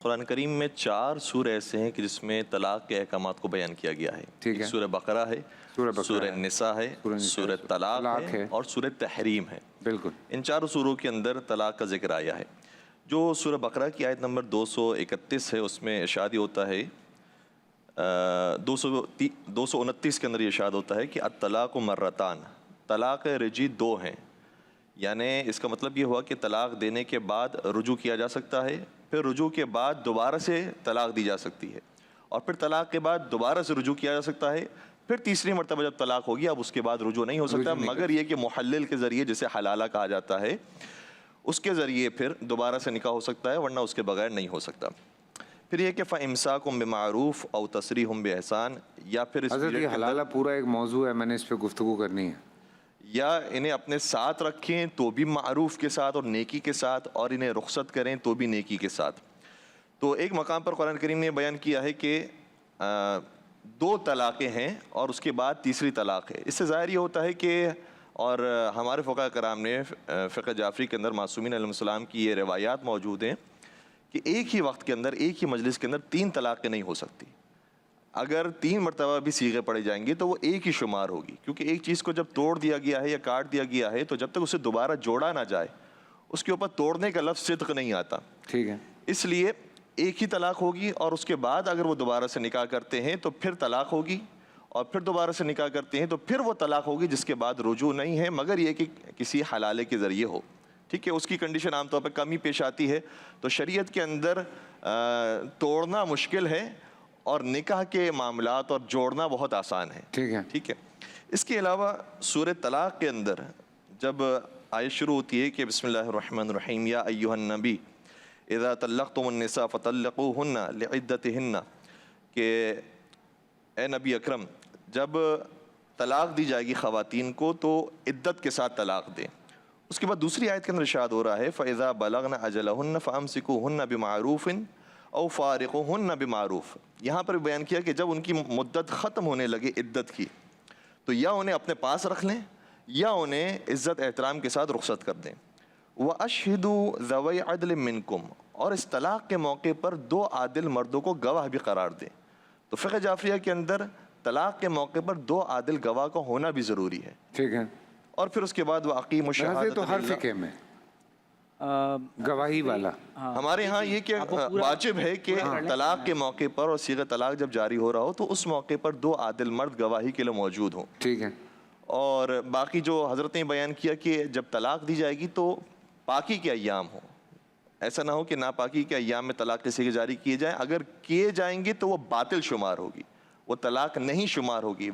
قرآن کریم میں 4 سورہ ایسے ہیں کہ جس میں طلاق کے احکامات کو بیان کیا گیا ہے۔ ٹھیک ہے۔ سورہ بقرہ ہے، سورہ نساء ہے، سورہ طلاق ہے اور سورہ تحریم ہے۔ بالکل، ان 4 سوروں کے اندر طلاق کا ذکر آیا ہے۔ جو سورہ بقرہ کی آیت نمبر 231 ہے، اس میں ارشاد ہوتا ہے 229 کے اندر یہ ارشاد ہوتا ہے کہ الطلاق مرتان، طلاق رجی 2 ہیں۔ یعنی اس کا مطلب یہ ہوا کہ طلاق دینے کے بعد رجوع کیا جا سکتا ہے، پھر رجوع کے بعد دوبارہ سے طلاق دی جا سکتی ہے، اور پھر طلاق کے بعد دوبارہ سے رجوع کیا جا سکتا ہے، پھر تیسری مرتبہ جب طلاق ہوگی اب اس کے بعد رجوع نہیں ہو سکتا، مگر یہ کہ محلل کے ذریعے جسے حلالہ کہا جاتا ہے اس کے ذریعے پھر دوبارہ سے نکاح ہو سکتا ہے، ورنہ اس کے بغیر نہیں ہو سکتا۔ پھر یہ کہ فَإِمْسَاكُمْ بِمَعْرُوفٍ أَوْ تَسْرِيحٌ بِإِحْسَانٍ، یا پھر اس حضرت یہ حلالہ پورا ایک موضوع ہے، میں نے اس پہ گفتگو کرنی ہے۔ یا انہیں اپنے ساتھ رکھیں تو بھی معروف کے ساتھ اور نیکی کے ساتھ، اور انہیں رخصت کریں تو بھی نیکی کے ساتھ۔ تو ایک مقام پر قرآن کریم نے بیان کیا ہے کہ 2 طلاقیں ہیں اور اس کے بعد تیسری طلاق ہے۔ اس سے ظاہر یہ ہوتا ہے کہ، اور ہمارے فقہاء کرام نے فقہ جعفری کے اندر معصومین علیہ السلام کی یہ روایات موجود ہیں کہ ایک ہی وقت کے اندر، ایک ہی مجلس کے اندر 3 طلاقیں نہیں ہو سکتی۔ اگر 3 مرتبہ بھی صیغے پڑے جائیں گے تو وہ ایک ہی شمار ہوگی، کیونکہ ایک چیز کو جب توڑ دیا گیا ہے یا کاٹ دیا گیا ہے تو جب تک اسے دوبارہ جوڑا نہ جائے اس کے اوپر توڑنے کا لفظ صدق نہیں آتا۔ ٹھیک ہے، اس لیے ایک ہی طلاق ہوگی، اور اس کے بعد اگر وہ دوبارہ سے نکاح کرتے ہیں تو پھر طلاق ہوگی، اور پھر دوبارہ سے نکاح کرتے ہیں تو پھر وہ طلاق ہوگی جس کے بعد رجوع نہیں ہے، مگر یہ کہ کسی حلالے کے ذریعے ہو۔ ٹھیک ہے، اس کی کنڈیشن عام طور پہ کم ہی پیش آتی ہے۔ تو شریعت کے اندر توڑنا مشکل ہے اور نکاح کے معاملات اور جوڑنا بہت آسان ہے۔ ٹھیک ہے۔ اس کے علاوہ سورہ طلاق کے اندر جب آیت شروع ہوتی ہے کہ بسم اللہ الرحمن الرحیم یا ایھا النبی اذا طلقتم النساء فطلقوہن لعدتہن، کہ اے نبی اکرم جب طلاق دی جائے گی خواتین کو تو عدت کے ساتھ طلاق دیں۔ اس کے بعد دوسری آیت کے اندر ارشاد ہو رہا ہے فَإِذَا بَلَغْنَ أَجَلَهُنَّ فَأَمْسِكُوهُنَّ بِمَعْرُوفٍ أَوْ فَارِقُوهُنَّ بِمَعْرُوفٍ۔ یہاں پر بیان کیا کہ جب ان کی مدت ختم ہونے لگے عدت کی تو یا انہیں اپنے پاس رکھ لیں یا انہیں عزت احترام کے ساتھ رخصت کر دیں۔ وَأَشْهِدُوا ذَوَيْ عَدْلٍ مِّنْكُمْ، اور اس طلاق کے موقع پر 2 عادل مردوں کو گواہ بھی قرار دیں۔ تو فقہ جعفریہ کے اندر طلاق کے موقع پر 2 عادل گواہ کا ہونا بھی ضروری ہے۔ ٹھیک ہے، اور پھر اس کے بعد وَأَقِیمُوا الشَّهَادَةَ تو ہر فقہ میں گواہی والا ہمارے ہاں یہ کہ واجب ہے کہ طلاق کے موقع پر اور صیغہ طلاق جب جاری ہو رہا ہو تو اس موقع پر 2 عادل مرد گواہی کے لیے موجود ہوں۔ ٹھیک ہے، اور باقی جو حضرت نے بیان کیا کہ جب طلاق دی جائے گی تو پاکی کے ایام ہوں، ایسا نہ ہو کہ ناپاکی کے ایام میں طلاق کے صیغے جاری کیے جائیں، اگر کیے جائیں گے تو وہ باطل شمار ہوگی، وہ طلاق نہیں شمار ہوگی۔